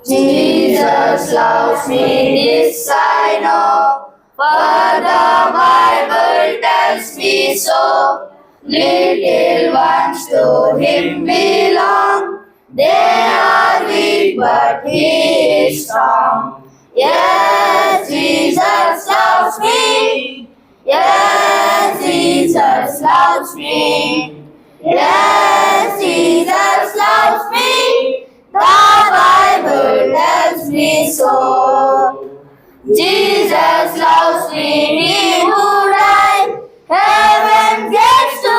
Jesus loves me, this I know, for the Bible tells me so. Little ones to Him belong, they are weak but He is strong. Yes, Jesus loves me. Yes, Jesus loves me. Yes, Jesus loves me. The Bible tells me so. Jesus loves me, He who died. Heaven gets to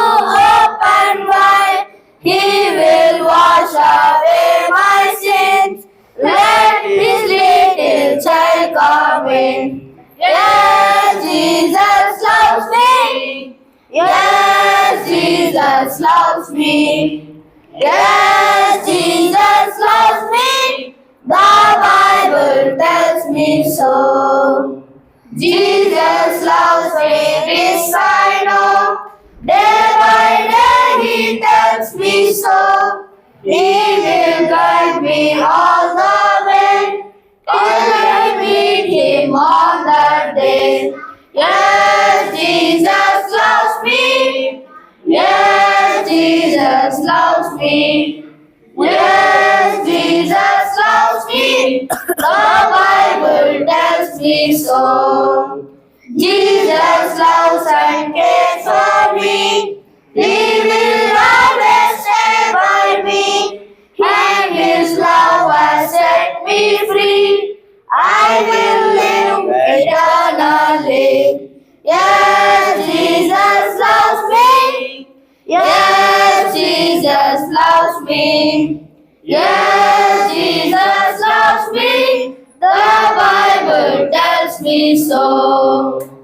open wide. He will wash away my sins. Let His little child come in. Yes, Jesus loves me. Yes, Jesus loves me. Yes, Jesus loves me. The Bible tells me so. Jesus loves me, this I know. Day by day He tells me so. He will guide me all the way till I meet Him on that day. Yes, Jesus loves me. Yes, Jesus loves me. Yes, Jesus loves me. The Bible tells me so. Jesus loves and cares for me. He will always stay by me. And His love has set me free. I will live eternally. Yes, Jesus loves me. Yes, Jesus loves me. Yes, Jesus loves me. The Bible tells me so.